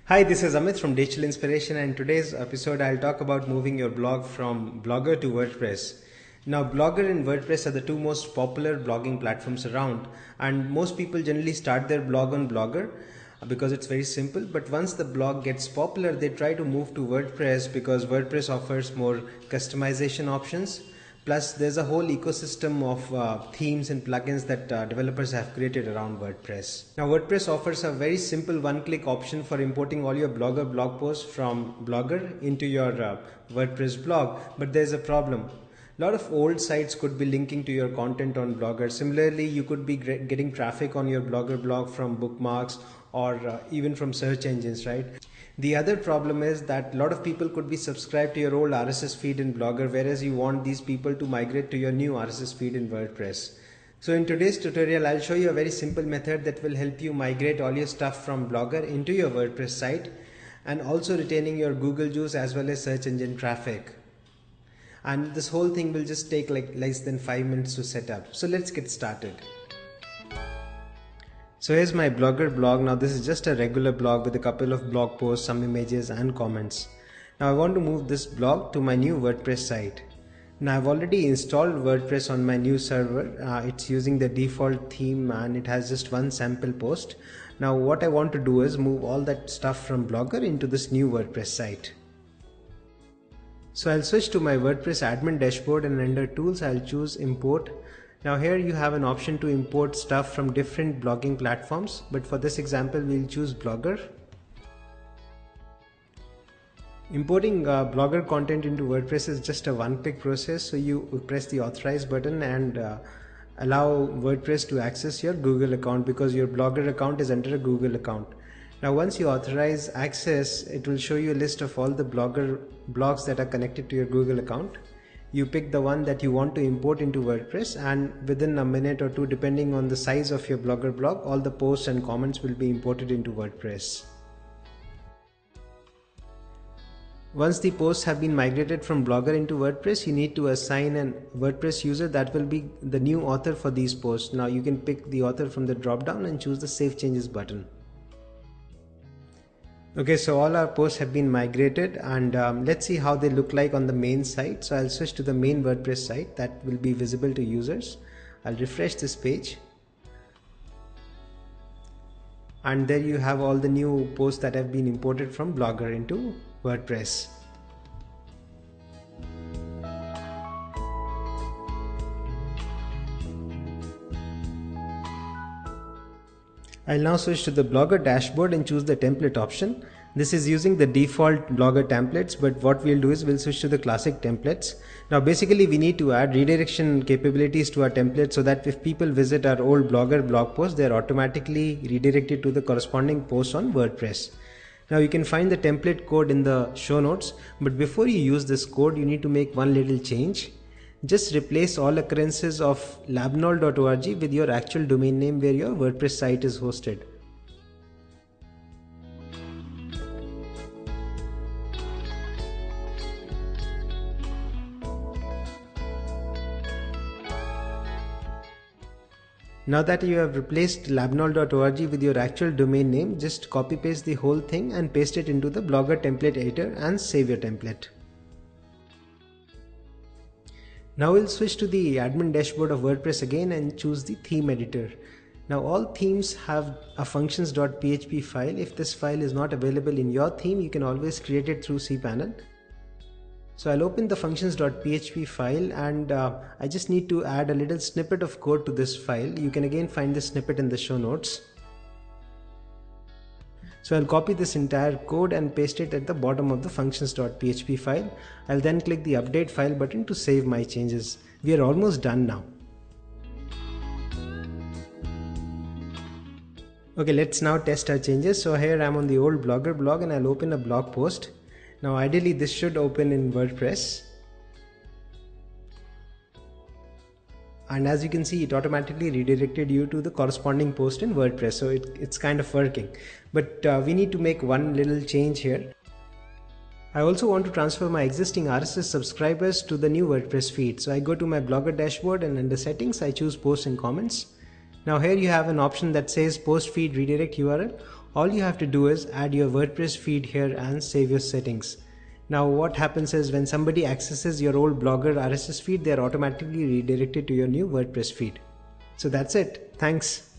Hi, this is Amit from Digital Inspiration, and in today's episode I'll talk about moving your blog from Blogger to WordPress. Now, Blogger and WordPress are the two most popular blogging platforms around, and most people generally start their blog on Blogger because it's very simple. But once the blog gets popular, they try to move to WordPress because WordPress offers more customization options. Plus, there's a whole ecosystem of themes and plugins that developers have created around WordPress. Now, WordPress offers a very simple one-click option for importing all your Blogger blog posts from Blogger into your WordPress blog. But there's a problem. A lot of old sites could be linking to your content on Blogger. Similarly, you could be getting traffic on your Blogger blog from bookmarks or even from search engines, right? The other problem is that a lot of people could be subscribed to your old RSS feed in Blogger, whereas you want these people to migrate to your new RSS feed in WordPress. So in today's tutorial, I'll show you a very simple method that will help you migrate all your stuff from Blogger into your WordPress site and also retaining your Google juice as well as search engine traffic. And this whole thing will just take like less than 5 minutes to set up. So let's get started. So here's my Blogger blog. Now this is just a regular blog with a couple of blog posts, some images and comments. Now I want to move this blog to my new WordPress site. Now I've already installed WordPress on my new server. It's using the default theme and it has just one sample post. Now what I want to do is move all that stuff from Blogger into this new WordPress site. So I'll switch to my WordPress admin dashboard and under tools I'll choose import. Now here you have an option to import stuff from different blogging platforms, but for this example we'll choose Blogger. Importing Blogger content into WordPress is just a one-click process, so you press the authorize button and allow WordPress to access your Google account because your Blogger account is under a Google account. Now once you authorize access, it will show you a list of all the Blogger blogs that are connected to your Google account. You pick the one that you want to import into WordPress, and within a minute or two, depending on the size of your Blogger blog, all the posts and comments will be imported into WordPress. Once the posts have been migrated from Blogger into WordPress, you need to assign a WordPress user that will be the new author for these posts. Now you can pick the author from the drop down and choose the Save Changes button. Okay, so all our posts have been migrated and let's see how they look like on the main site. So I'll switch to the main WordPress site that will be visible to users. I'll refresh this page. And there you have all the new posts that have been imported from Blogger into WordPress. I'll now switch to the Blogger dashboard and choose the template option. This is using the default Blogger templates, but what we'll do is we'll switch to the classic templates. Now basically we need to add redirection capabilities to our template so that if people visit our old Blogger blog post, they're automatically redirected to the corresponding post on WordPress. Now you can find the template code in the show notes, but before you use this code, you need to make one little change. Just replace all occurrences of labnol.org with your actual domain name where your WordPress site is hosted. Now that you have replaced labnol.org with your actual domain name, just copy paste the whole thing and paste it into the Blogger template editor and save your template. Now we'll switch to the admin dashboard of WordPress again and choose the theme editor. Now all themes have a functions.php file. If this file is not available in your theme, you can always create it through cPanel. So I'll open the functions.php file and I just need to add a little snippet of code to this file. You can again find this snippet in the show notes. So I'll copy this entire code and paste it at the bottom of the functions.php file. I'll then click the update file button to save my changes. We are almost done now. Okay, let's now test our changes. So here I'm on the old Blogger blog and I'll open a blog post. Now ideally this should open in WordPress. And as you can see, it automatically redirected you to the corresponding post in WordPress. So it's kind of working. But we need to make one little change here. I also want to transfer my existing RSS subscribers to the new WordPress feed. So I go to my Blogger dashboard and under settings, I choose posts and comments. Now here you have an option that says post feed redirect URL. All you have to do is add your WordPress feed here and save your settings. Now what happens is when somebody accesses your old Blogger RSS feed, they are automatically redirected to your new WordPress feed. So that's it. Thanks.